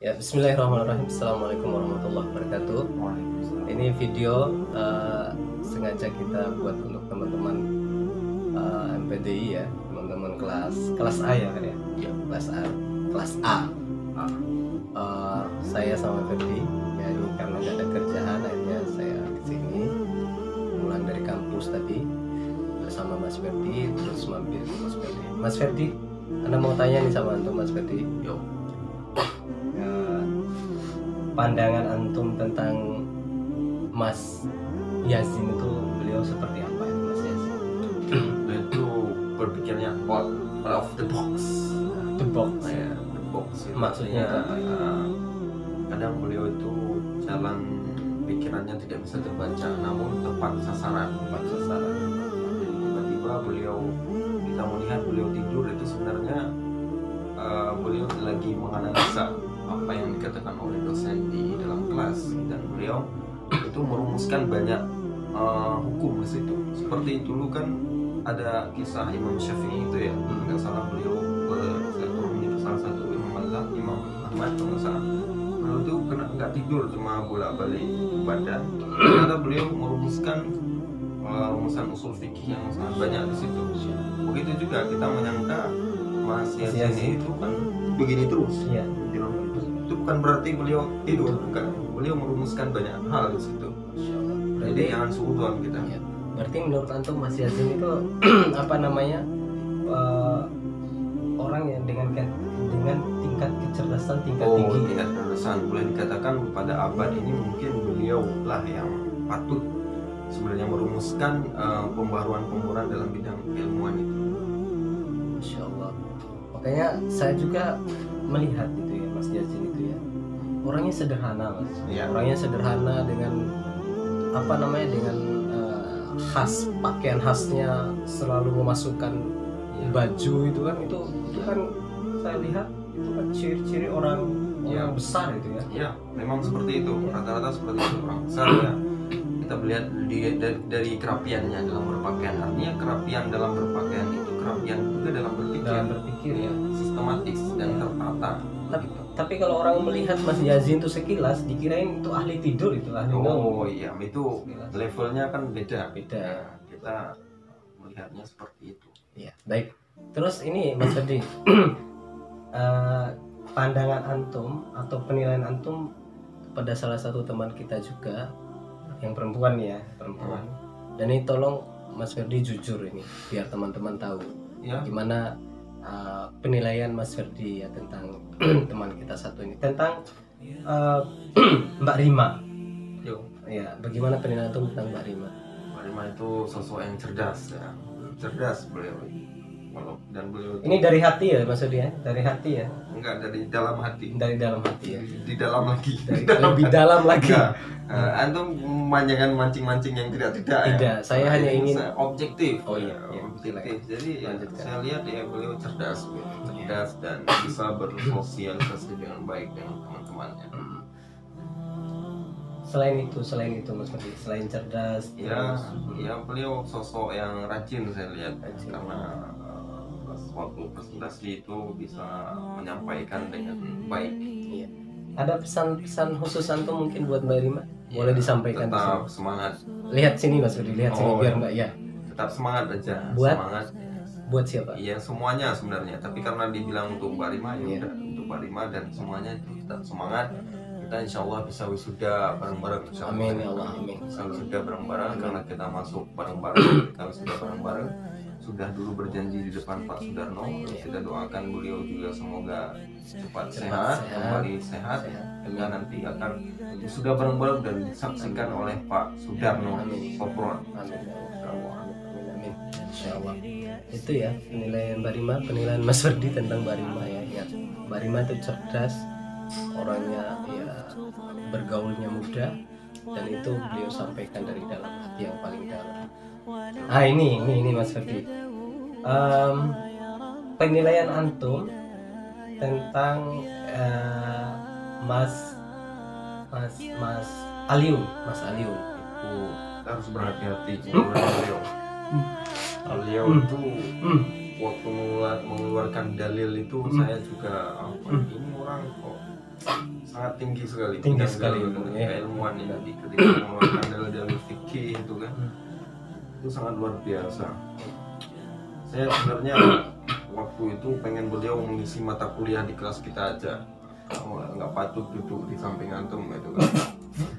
Ya, bismillahirrahmanirrahim. Assalamualaikum warahmatullahi wabarakatuh. Waalaikumsalam. Ini video sengaja kita buat untuk teman-teman MPDI ya, teman-teman kelas A ya kan ya? Ya, kelas A. Kelas A. Saya sama Ferdi, ya ini karena nggak ada kerjaan akhirnya saya kesini pulang dari kampus tadi bersama Mas Ferdi, terus mampir ke Mas Ferdi. Mas Ferdi, Anda mau tanya nih sama antum Mas Ferdi. Yo, Pandangan antum tentang Mas Yazin itu beliau seperti apa ya Mas Yazin? itu berpikirnya out of the box. The box. Ya, the box. Itu Maksudnya kadang beliau itu jalan pikirannya tidak bisa terbaca, namun tepat sasaran. Tepat sasaran. Jadi tiba-tiba kita melihat beliau tidur itu sebenarnya beliau lagi menganalisa apa yang dikatakan oleh dosen di dalam kelas, dan beliau itu merumuskan banyak hukum di situ. Seperti dulu kan ada kisah Imam Syafi'i itu ya, nggak salah beliau berturun itu salah satu Imam Mazhab, Imam Ahmad kalau nggak salah. Beliau itu nggak tidur, cuma bolak-balik badan. Ternyata beliau merumuskan rumusan usul fikih yang sangat banyak di situ. Begitu juga kita menyangka Mas Yazin itu kan begini terus. Iya. Itu bukan berarti beliau tidur, bukan. Beliau merumuskan banyak hal di situ. Jadi jangan suudzon kita. Ya. Berarti menurut antum Mas Yazin itu apa namanya orang yang dengan tingkat kecerdasan tingkat tinggi. Tingkat kecerdasan boleh dikatakan pada abad ini mungkin beliau lah yang patut sebenarnya merumuskan pembaruan-pembaruan dalam bidang keilmuan itu. Masya Allah. Makanya saya juga melihat itu ya Mas Yazin itu ya, orangnya sederhana Mas. Ya. Orangnya sederhana dengan apa namanya, dengan khas pakaian khasnya, selalu memasukkan baju itu kan saya lihat itu kan ciri-ciri orang besar itu ya. Ya, memang seperti itu. Rata-rata seperti itu orang besar ya. Kita melihat dari kerapiannya dalam berpakaian. Artinya kerapian dalam berpakaian itu kerapian juga dalam berpikir ya, sistematis dan tertata. Tapi kalau orang melihat Mas Yazin itu sekilas dikirain itu ahli tidur, itu ahli Oh iya, itu levelnya kan beda. Beda. Kita melihatnya seperti itu. Iya, baik. Terus ini Mas Ferdi, pandangan antum atau penilaian antum pada salah satu teman kita juga yang perempuan ya, perempuan. Dan ini tolong Mas Ferdi jujur ini biar teman-teman tahu Ya. gimana penilaian Mas Ferdi ya tentang teman kita satu ini, tentang Mbak Rima. Yo. Ya, bagaimana penilaian antum tentang Mbak Rima? Mbak Rima itu sosok yang cerdas ya. Cerdas beliau. Dan beliau itu Ini dari hati ya Mas Ferdi ya? Dari hati ya? enggak, dari dalam hati. Dari dalam hati ya? Di dalam lagi. Lebih dalam lagi. Enggak. Antum jangan mancing-mancing yang tidak Tidak, ya. saya hanya ingin objektif. Oh iya, Objektif. Jadi Lanjutkan. saya lihat ya beliau cerdas dan bisa bersosialisasi dengan baik dengan teman-temannya. Selain itu Mas Ferdi, selain cerdas, Ya, terus, beliau sosok yang rajin saya lihat, Rajin. karena waktu presentasi itu bisa menyampaikan dengan baik. iya. Ada pesan-pesan khusus antum mungkin buat Mbak Rima? Boleh disampaikan di Tetap sini. semangat, Lihat sini Mas Ferdi, lihat sini biar Mbak ya. tetap semangat aja. Buat? Semangat. Buat siapa? Iya, semuanya sebenarnya. Tapi karena dibilang untuk Mbak Rima, ya Iya. udah untuk Mbak Rima dan semuanya itu tetap semangat. Kita insya Allah bisa wisuda bareng-bareng. Insya Allah. Amin ya Allah, amin. Bisa wisuda bareng-bareng karena kita masuk bareng-bareng. Kita wisuda bareng-bareng. Sudah dulu berjanji di depan Pak Sudarno. Kita doakan beliau juga semoga cepat sehat, kembali sehat. Sehingga nanti akan sudah bareng-bareng dan disaksikan oleh Pak Sudarno Sopron. Amin ya Allah. Amin. Insyaallah. Itu ya penilaian Mbak Rima, penilaian Mas Ferdi tentang Mbak Rima ya. Ingat, Mbak Rima itu cerdas, orangnya ya bergaulnya mudah, dan itu beliau sampaikan dari dalam hati yang paling dalam. Ini Mas Ferdi, penilaian antum tentang Mas Aliun. Itu harus berhati-hati dengan beliau. Beliau itu waktu mengeluarkan dalil itu saya juga ini orang kok sangat tinggi sekali. Tinggi Bidang sekali, dalil, ya. keilmuan ini ketika mengeluarkan dalil-dalil fikih itu kan, itu sangat luar biasa. Saya sebenarnya waktu itu pengen beliau mengisi mata kuliah di kelas kita aja. Nggak patut duduk di samping antum itu kan.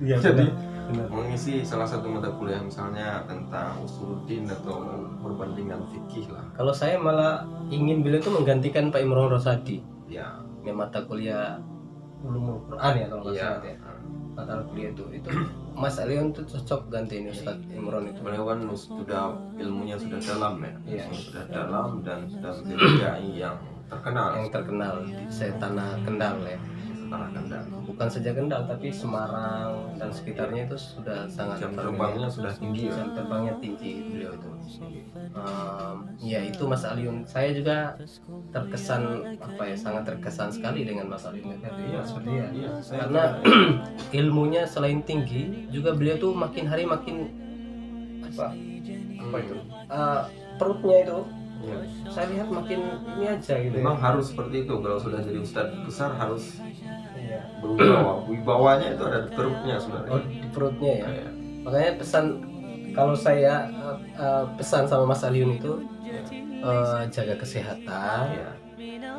Iya, Jadi benar. mengisi salah satu mata kuliah misalnya tentang usuluddin atau perbandingan fikih lah. Kalau saya malah ingin beliau itu menggantikan Pak Imron Rosadi. Ya, Ini mata kuliah Ulumul Quran ya kalau nggak iya. salah ya. Mata kuliah itu Mas Alion tuh cocok gantiin Ustadz Imron itu. Beliau kan sudah ilmunya sudah dalam ya, Iya. sudah dalam dan sudah menjadi dai yang terkenal. Yang terkenal di tanah Kendal ya. Tanah Kendal. Bukan saja Kendal tapi Semarang dan sekitarnya itu sudah sangat Jam terkenal. terbangnya sudah tinggi ya. Jam terbangnya tinggi beliau itu. Ya itu Mas Aliun. Saya juga terkesan sangat terkesan sekali dengan Mas Aliun. Iya, Seperti ya. Iya, saya Karena ilmunya selain tinggi, juga beliau tuh makin hari makin apa itu perutnya itu Iya. saya lihat makin ini aja gitu. Memang harus seperti itu, kalau sudah jadi ustadz besar harus Iya. berwibawa. Wibawanya itu ada di perutnya sebenarnya. Oh, di perutnya ya. Iya. Makanya pesan kalau saya pesan sama Mas Aliun itu jaga kesehatan. Iya.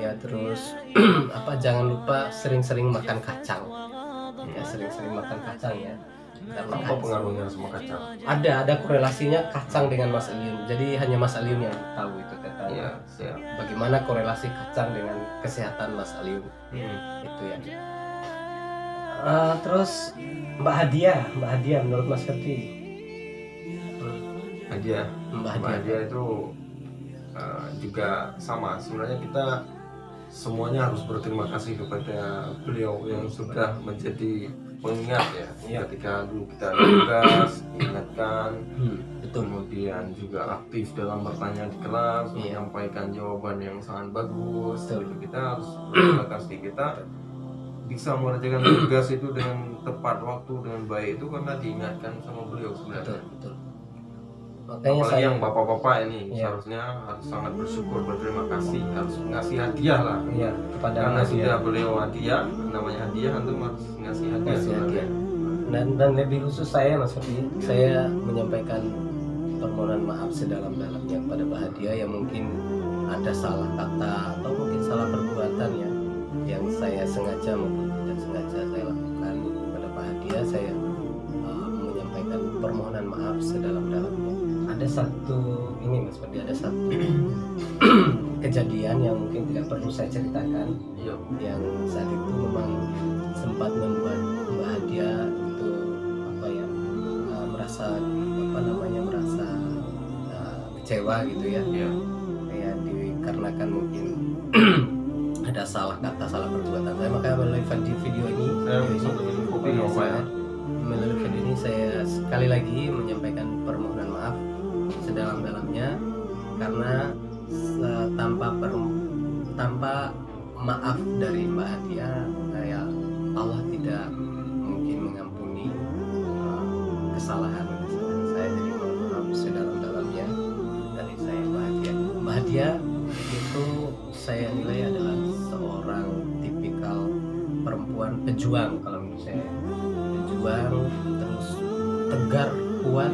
Ya terus jangan lupa sering-sering makan kacang. Ya sering-sering makan kacang ya. Karena Apa pengaruhnya sama kacang? ada korelasinya kacang dengan Mas Aliun. Jadi hanya Mas Aliun yang tahu itu tentang Iya, siap. bagaimana korelasi kacang dengan kesehatan Mas Aliun. Itu ya. Terus Mbak Hadiah menurut Mas Ferdi. Hadiah. Mbak Mbak Hadiah. Hadiah itu juga sama. Sebenarnya kita semuanya harus berterima kasih kepada beliau yang sudah menjadi pengingat ya. Iya. Ketika dulu kita ada tugas, ingatkan, Betul. kemudian juga aktif dalam bertanya di kelas, Iya. menyampaikan jawaban yang sangat bagus. Betul. Itu kita harus berterima kasih. Kita bisa mengerjakan tugas itu dengan tepat waktu, dengan baik itu karena diingatkan sama beliau sebenarnya. Betul. Makanya Apalagi saya yang bapak-bapak ini Iya. seharusnya harus sangat bersyukur, berterima kasih, harus ngasih hadiah lah. ya kepada Karena Mas sudah beliau hadiah, namanya hadiah, antum harus ngasih hadiah Ngasih sebenarnya. hadiah. Dan lebih khusus saya Mas Ferdi, saya menyampaikan permohonan maaf sedalam-dalamnya kepada Mbak Hadiah yang mungkin ada salah kata atau mungkin salah perbuatan ya yang saya sengaja maupun tidak sengaja saya lakukan kepada Mbak Hadiah. Saya menyampaikan permohonan maaf sedalam-dalamnya. Ada satu ini Mas Ferdi, ada satu kejadian yang mungkin tidak perlu saya ceritakan, Iya. yang saat itu memang sempat membuat Mbak Hadiah itu merasa kecewa gitu ya. Iya. Ya dikarenakan mungkin ada salah kata, salah perbuatan saya. Makanya melalui video ini melalui video ini saya sekali lagi menyampaikan permohonan maaf sedalam-dalamnya, karena tanpa maaf dari Mbak Hadiah, Allah tidak mungkin mengampuni kesalahan saya. Jadi mohon maaf sedalam-dalamnya dari saya Mbak Hadiah. Mbak Hadiah itu saya nilai adalah seorang tipikal perempuan pejuang, kalau menurut saya. Pejuang, terus tegar, kuat,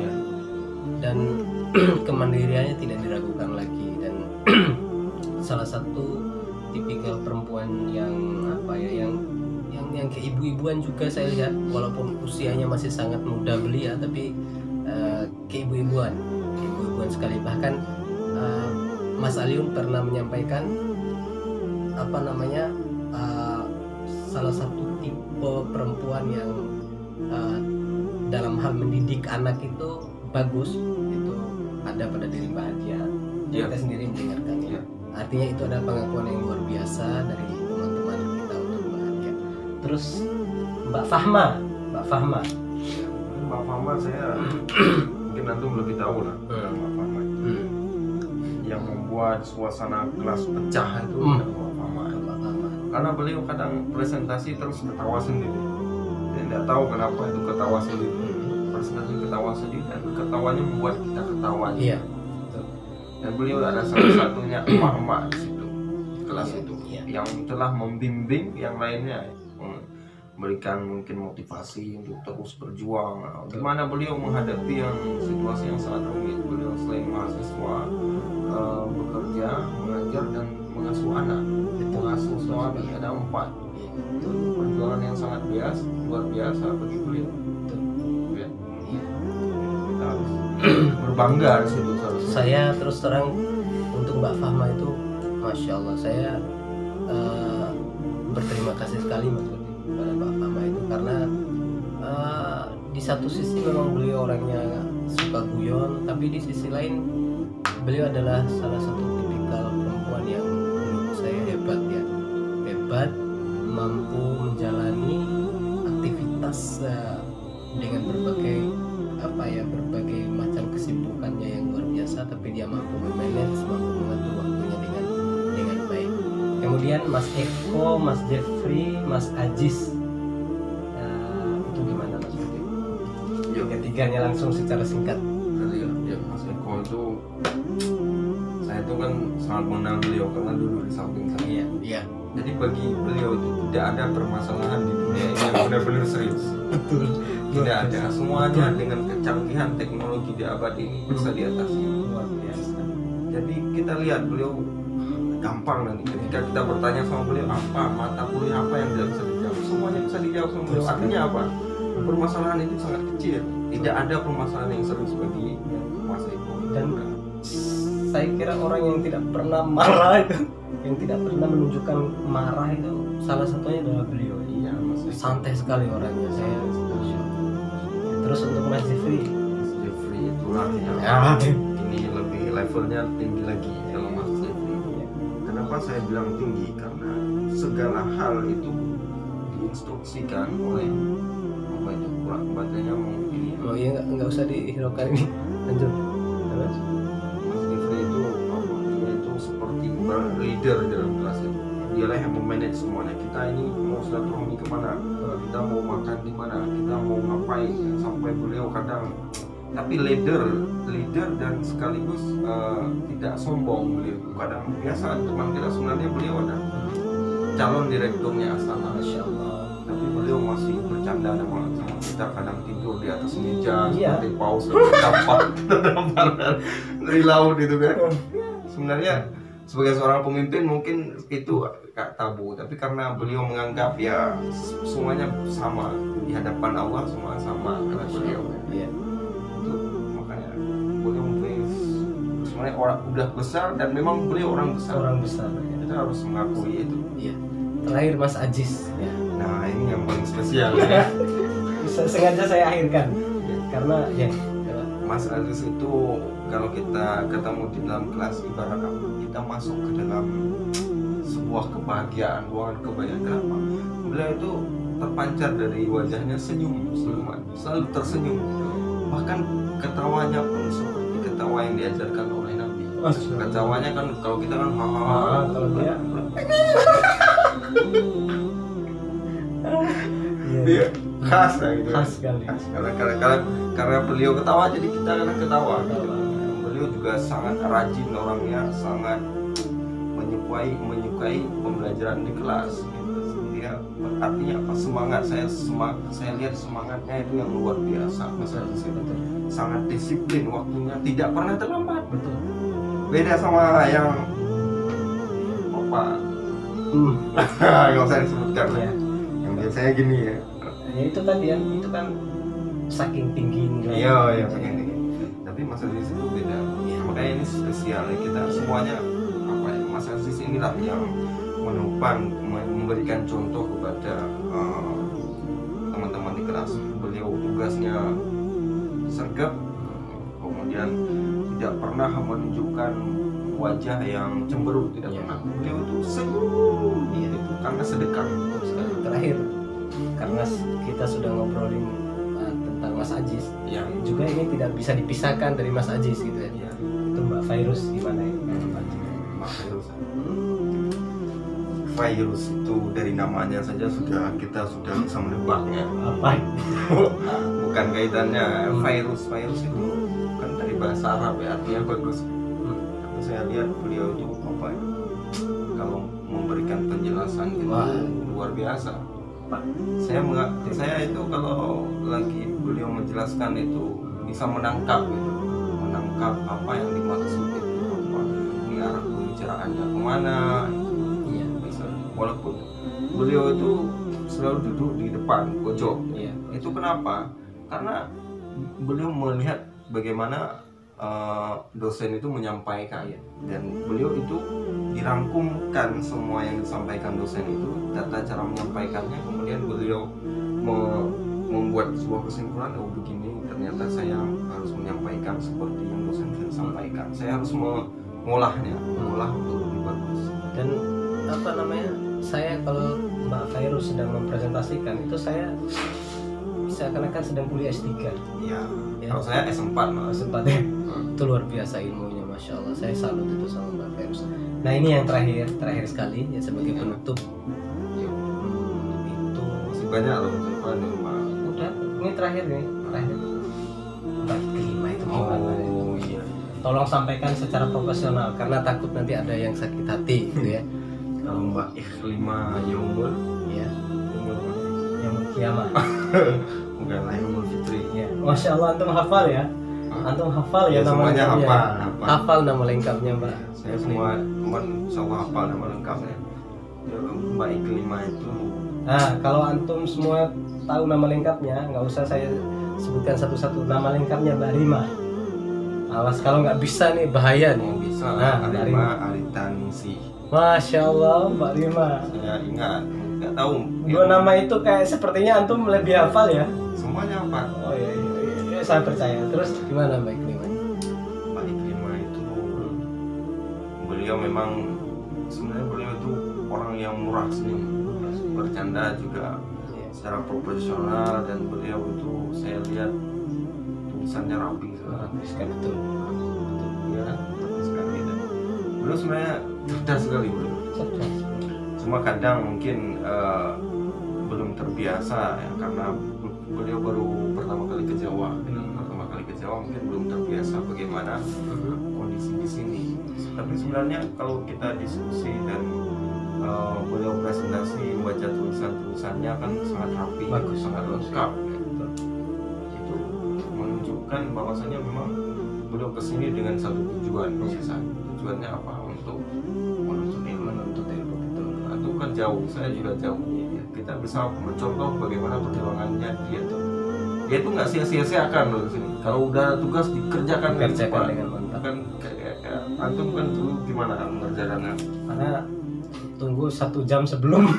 dan kemandiriannya tidak diragukan lagi. Dan salah satu tipikal perempuan yang yang keibu-ibuan juga saya lihat, walaupun usianya masih sangat muda belia, tapi keibu-ibuan sekali. Bahkan Mas Aliun pernah menyampaikan salah satu tipe perempuan yang dalam hal mendidik anak itu bagus, itu ada pada diri Mbak Hadiah. Kita sendiri mendengarkannya. Artinya itu adalah pengakuan yang luar biasa dari teman-teman kita untuk Mbak Hadiah. Terus Mbak Fahma. Mbak Fahma saya mungkin antum lebih tahu lah tentang Mbak Fahma. Yang membuat suasana kelas pecah itu Mbak Fahma. Karena beliau kadang presentasi terus ketawa sendiri. Saya tidak tahu kenapa itu ketawa sendiri. Presentasi ketawa sendiri dan ketawanya membuat kita ketawa. Iya. Dan beliau ada salah satunya emak-emak di situ, di kelas itu, yang telah membimbing yang lainnya memberikan mungkin motivasi untuk terus berjuang. Gimana beliau menghadapi yang situasi yang sangat rumit. Beliau selain mahasiswa bekerja, mengajar dan mengasuh anak, mengasuh suami, ada 4. Itu perjuangan yang sangat luar biasa bagi beliau. Ya. Kita harus berbangga di situ. Saya terus terang untuk Mbak Fahma itu, masya Allah, saya berterima kasih sekali Mas Budi kepada Mbak Fahma itu, karena di satu sisi memang beliau orangnya suka guyon, tapi di sisi lain beliau adalah salah satu tipikal perempuan yang menurut saya hebat ya, hebat, mampu menjalani aktivitas dengan berbagai macam kesibukannya yang luar biasa, tapi dia mampu memanage, mampu mengatur waktunya dengan baik. Kemudian Mas Eko, Mas Jeffrey, Mas Ajis, itu gimana Mas Budi? Ketiganya langsung secara singkat. Ya, Mas Eko itu, saya itu kan sangat mengenal beliau karena dulu di samping saya. Iya. Jadi bagi beliau itu tidak ada permasalahan di dunia ini yang benar-benar serius. Betul. Tidak ada. Semuanya dengan kecanggihan teknologi di abad ini bisa diatasi. Luar biasa. Jadi kita lihat beliau gampang nanti ketika kita bertanya sama beliau apa mata kuliah apa yang tidak bisa dijawab, semuanya bisa dijawab sama beliau. Artinya apa? Permasalahan itu sangat kecil. Tidak ada permasalahan yang serius bagi Mas Eko. Dan saya kira orang yang tidak pernah marah itu, yang tidak pernah menunjukkan marah itu, salah satunya adalah beliau. Iya, Mas Eko. Santai sekali orangnya. Saya terus untuk Mas Jeffrey itulah yang ini lebih levelnya tinggi lagi kalau Mas Jeffrey. Kenapa saya bilang tinggi? Karena segala hal itu diinstruksikan oleh apa itu kurang bacanya mungkin. Oh iya, nggak usah dihiraukan ini. Lanjut. Terus Mas Jeffrey itu apa? Dia itu seperti leader dalam kelas itu. Dialah yang memanage semuanya. Kita ini mau silaturahmi kemana? Kita mau makan di mana? Kita mau ngapain? Sampai beliau kadang, tapi leader dan sekaligus tidak sombong beliau. Kadang biasa teman kita sebenarnya beliau ada calon direkturnya Astana, Masya Allah. tapi beliau masih bercanda sama kita, kadang tidur di atas meja seperti Iya. paus terdampar dari laut itu kan. Sebenarnya sebagai seorang pemimpin mungkin itu gak tabu, tapi karena beliau menganggap ya semuanya sama di hadapan Allah, semua sama kata beliau. Iya. Itu makanya beliau sebenarnya orang udah besar dan memang beliau orang besar. Orang besar. Ya. Kita harus mengakui itu. Iya. Terakhir Mas Ajis. Ya. Nah ini yang paling spesial ya. Sengaja saya akhirkan karena ya. Mas Aziz itu kalau kita ketemu di dalam kelas, ibarat apa? Kita masuk ke dalam sebuah kebahagiaan, ruangan kebahagiaan. Kenapa? Beliau itu terpancar dari wajahnya senyuman, selalu tersenyum. Bahkan ketawanya pun seperti ketawa yang diajarkan oleh Nabi. Ketawanya kan kalau kita kan Kalau dia dia khas lah gitu. khas sekali. Karena beliau ketawa jadi kita kan ketawa. Beliau juga sangat rajin orangnya, sangat menyukai pembelajaran di kelas. Dia artinya apa, semangat saya lihat semangatnya itu yang luar biasa. Mas Aziz itu sangat disiplin waktunya, tidak pernah terlambat. Betul. Beda sama yang apa nggak usah disebutkan Ya. yang biasanya gini ya. Ya itu tadi ya, itu kan saking tinggi. Iya saking tinggi. Tapi Mas Aziz itu beda. Makanya ini spesial ya, kita semuanya apa ya, Mas Aziz inilah yang menopang, memberikan contoh kepada teman-teman di kelas. Beliau tugasnya sergap, kemudian tidak pernah menunjukkan wajah yang cemberut, tidak pernah. Beliau itu senyum, itu karena sedekah. Terakhir, karena kita sudah ngobrolin tentang Mas Ajis, Yang juga ini tidak bisa dipisahkan dari Mas Ajis gitu ya. ya, Itu Mbak Fairuz gimana ya? Mbak Fairuz. Fairuz itu dari namanya saja kita sudah bisa menebaknya. Apa? Bukan kaitannya. Fairuz itu kan dari bahasa Arab ya, artinya bagus. Tapi saya lihat beliau itu apa ya, kalau memberikan penjelasan itu Wah. luar biasa. Pak? Saya itu kalau lagi beliau menjelaskan itu bisa menangkap gitu, menangkap apa yang dimaksud itu, apa ini arah pembicaraannya kemana itu Iya. bisa. Walaupun beliau itu selalu duduk di depan pojok, Iya. itu kenapa? Karena beliau melihat bagaimana dosen itu menyampaikan, Iya. dan beliau itu dirangkumkan semua yang disampaikan dosen itu, tata cara menyampaikannya, kemudian beliau membuat sebuah kesimpulan, oh begini ternyata saya harus menyampaikan seperti yang dosen sampaikan, saya harus mengolah untuk lebih bagus. Dan apa namanya, saya kalau Mbak Khairul sedang mempresentasikan itu saya seakan-akan sedang kuliah S3 Ya, ya. kalau saya S4 malah. Sempatnya itu luar biasa ilmunya, Masya Allah. Saya salut itu sama Mbak Khairul. Nah ini yang terakhir sekali ya sebagai penutup. Yuk, Itu masih banyak loh jawaban nih Pak. udah, ini terakhir bab kelima itu gimana ya? Oh iya. Tolong sampaikan secara profesional karena takut nanti ada yang sakit hati gitu ya. Kalau Mbak Ikhlima Yaumul Ya, Yaumul yang kiamat. bukan lah Yaumul Fitri. Ya, Masya Allah antum hafal ya. Antum hafal ya, Ya, nama semuanya lengkapnya. hafal. Hafal nama lengkapnya, Mbak. Saya semua teman insyaallah hafal nama lengkapnya. Ya, Mbak Ikhlima itu Nah, kalau antum semua tahu nama lengkapnya, nggak usah saya sebutkan satu-satu. Nama lengkapnya Mbak Rima. Awas kalau nggak bisa nih bahaya nih. mau bisa Nah, Arima Aritanisi. Masya Allah Mbak Rima. Saya ingat, nggak tahu. Dua nama itu kayak sepertinya antum lebih hafal ya. Semuanya apa? Oh iya, saya percaya. Terus gimana Mbak Rima? Mbak Ikhlima itu beliau memang sebenarnya beliau itu orang yang murah senyum, bercanda juga secara profesional, dan beliau itu saya lihat tulisannya rapi sekali. Betul. Ya, rapi sekali, dan beliau sebenarnya cerdas sekali beliau. Cuma kadang mungkin belum terbiasa ya, karena beliau baru pertama kali ke Jawa. Mungkin belum terbiasa bagaimana kondisi di sini. Tapi sebenarnya kalau kita diskusi dan beliau presentasi, membaca tulisannya kan sangat rapi, Bagus. sangat lengkap. Itu menunjukkan bahwasanya memang beliau kesini dengan satu tujuan. Tujuannya apa? Untuk menuntut ilmu. Betul. Itu kan jauh, saya juga jauh. Kita bisa mencontoh bagaimana perjuangannya dia tuh. Dia tuh nggak sia-sia-siakan loh di sini. Kalau udah tugas dikerjakan Dengan mantap. Kan kayak antum kan dulu gimana kan mengerjakannya? Karena tunggu 1 jam sebelum.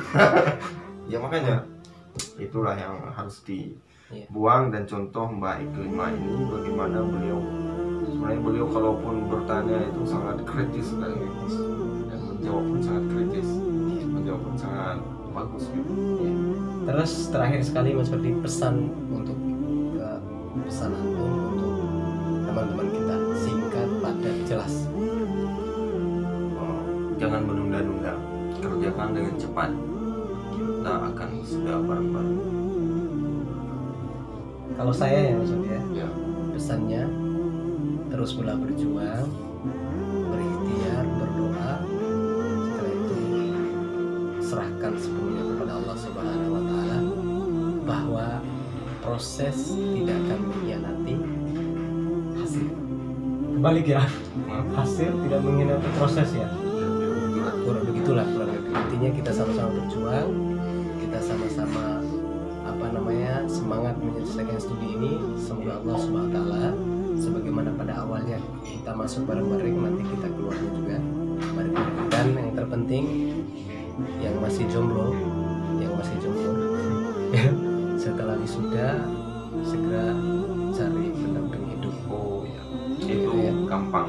Ya makanya itulah yang harus dibuang, dan contoh Mbak Ikhlima ini bagaimana sebenarnya beliau kalaupun bertanya itu sangat kritis sekali, dan menjawab pun sangat kritis, menjawab pun sangat bagus gitu. Ya. Terus terakhir sekali Mas Ferdi, pesan antum untuk teman-teman kita, singkat, padat, jelas. Jangan menunda-nunda, kerjakan dengan cepat, kita akan sudah bareng-bareng. Kalau saya ya Mas Ferdi Ya. pesannya terus berjuang, berikhtiar, berdoa, setelah itu serahkan sepenuhnya kepada Allah Subhanahu wa Ta'ala, bahwa proses tidak akan mengkhianati hasil. Kebalik ya, hasil tidak mengkhianati proses ya. Kurang begitulah kurang lebih. Intinya kita sama-sama berjuang, kita sama-sama semangat menyelesaikan studi ini. Semoga Allah Subhanahu wa Ta'ala, sebagaimana pada awalnya kita masuk bareng-bareng, nanti kita keluarnya juga bareng-bareng. Dan yang terpenting, yang masih jomblo setelah wisuda segera cari pendamping hidup. Oh ya, itu Ya. gampang.